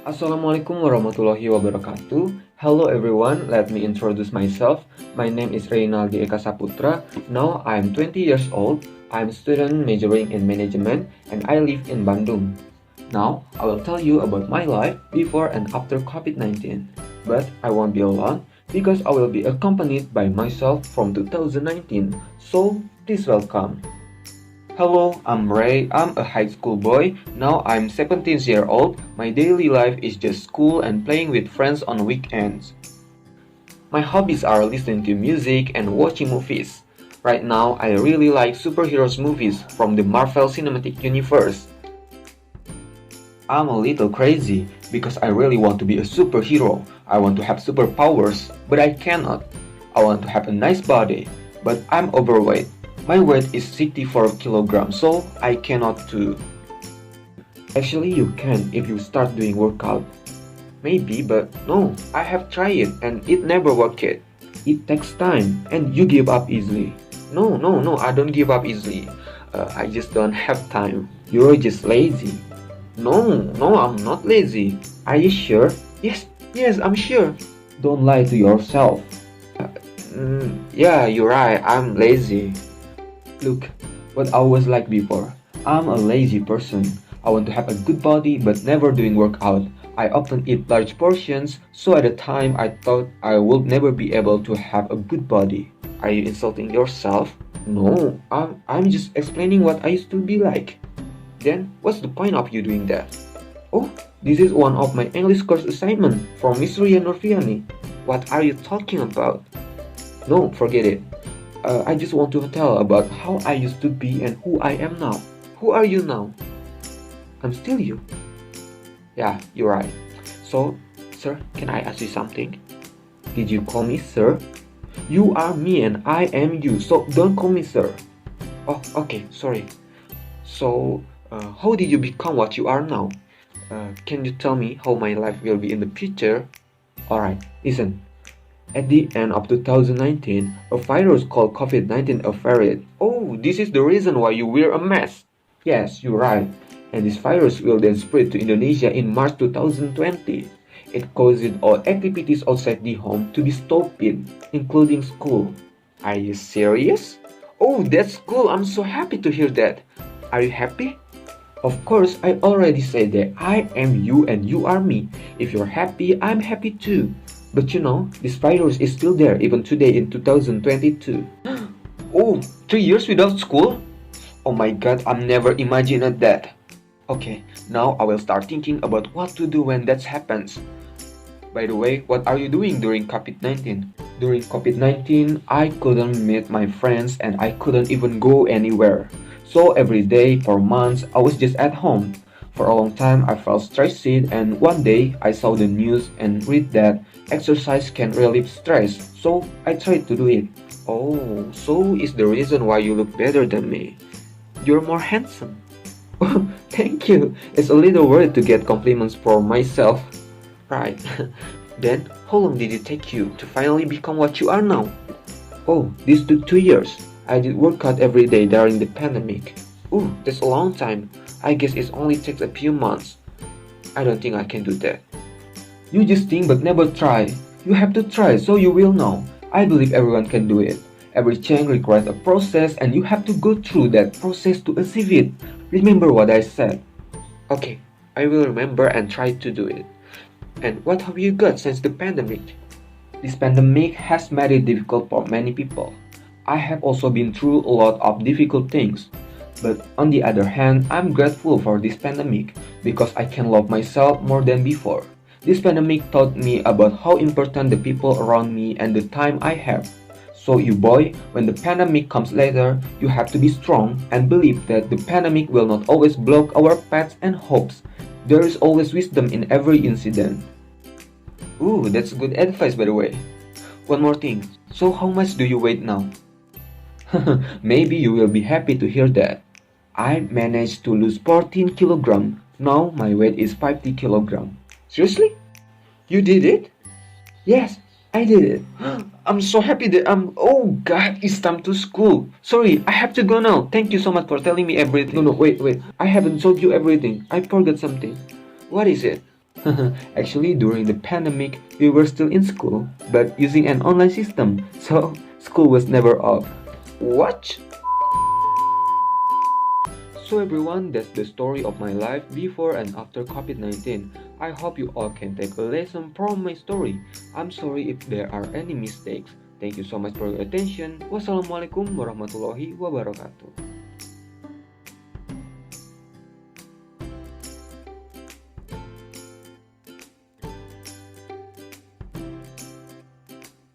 Assalamualaikum warahmatullahi wabarakatuh. Hello everyone, let me introduce myself. My name is Reynaldy Eka Saputra. Now I'm 20 years old. I'm a student majoring in management and I live in Bandung. Now I will tell you about my life before and after COVID-19. But I won't be alone because I will be accompanied by myself from 2019. So please welcome. Hello, I'm Ray. I'm a high school boy. Now I'm 17 years old. My daily life is just school and playing with friends on weekends. My hobbies are listening to music and watching movies. Right now, I really like superheroes movies from the Marvel Cinematic Universe. I'm a little crazy because I really want to be a superhero. I want to have superpowers, but I cannot. I want to have a nice body, but I'm overweight. My weight is 64 kilograms, so I cannot too. Actually, you can if you start doing workout. Maybe, but no, I have tried it and it never worked. It takes time and you give up easily. No, I don't give up easily. I just don't have time. You're just lazy. No, I'm not lazy. Are you sure? Yes, I'm sure. Don't lie to yourself. Yeah, you're right, I'm lazy. Look, what I was like before. I'm a lazy person. I want to have a good body but never doing workout. I often eat large portions, so at the time I thought I would never be able to have a good body. Are you insulting yourself? No, I'm just explaining what I used to be like. Then, what's the point of you doing that? Oh, this is one of my English course assignment from Miss Ria Nurviyani. What are you talking about? No, forget it. I just want to tell about how I used to be and who I am now. Who are you now? I'm still you. Yeah, you're right. So, sir, can I ask you something? Did you call me sir? You are me and I am you, so don't call me sir. Oh, okay, sorry. So, how did you become what you are now? Can you tell me how my life will be in the future? Alright, listen. At the end of 2019, a virus called COVID-19 appeared. Oh, this is the reason why you wear a mask. Yes, you're right. And this virus will then spread to Indonesia in March 2020. It caused all activities outside the home to be stopped, including school. Are you serious? Oh, that's cool. I'm so happy to hear that. Are you happy? Of course, I already said that I am you and you are me. If you're happy, I'm happy too. But you know, this virus is still there even today in 2022. Oh, 3 years without school? Oh my god, I'm never imagined that. Okay, now I will start thinking about what to do when that happens. By the way, what are you doing during COVID-19? During COVID-19, I couldn't meet my friends and I couldn't even go anywhere. So every day for months, I was just at home. For a long time, I felt stressed and one day I saw the news and read that exercise can relieve stress, so I tried to do it. Oh, so is the reason why you look better than me. You're more handsome. Oh, thank you. It's a little weird to get compliments for myself. Right. Then, how long did it take you to finally become what you are now? Oh, this took 2 years. I did workout every day during the pandemic. Ooh, that's a long time. I guess it only takes a few months. I don't think I can do that. You just think but never try. You have to try so you will know. I believe everyone can do it. Every change requires a process and you have to go through that process to achieve it. Remember what I said. Okay, I will remember and try to do it. And what have you got since the pandemic? This pandemic has made it difficult for many people. I have also been through a lot of difficult things. But on the other hand, I'm grateful for this pandemic because I can love myself more than before. This pandemic taught me about how important the people around me and the time I have. So you boy, when the pandemic comes later, you have to be strong and believe that the pandemic will not always block our paths and hopes. There is always wisdom in every incident. Ooh, that's good advice by the way. One more thing, so how much do you weigh now? Maybe you will be happy to hear that. I managed to lose 14 kilograms. Now my weight is 50 kilograms. Seriously? You did it? Yes, I did it. I'm so happy that oh god, it's time to school. Sorry, I have to go now. Thank you so much for telling me everything. No, wait. I haven't told you everything. I forgot something. What is it? Actually, during the pandemic, we were still in school, but using an online system, so school was never off. What? So everyone, that's the story of my life before and after COVID-19. I hope you all can take a lesson from my story. I'm sorry if there are any mistakes. Thank you so much for your attention. Wassalamualaikum warahmatullahi wabarakatuh.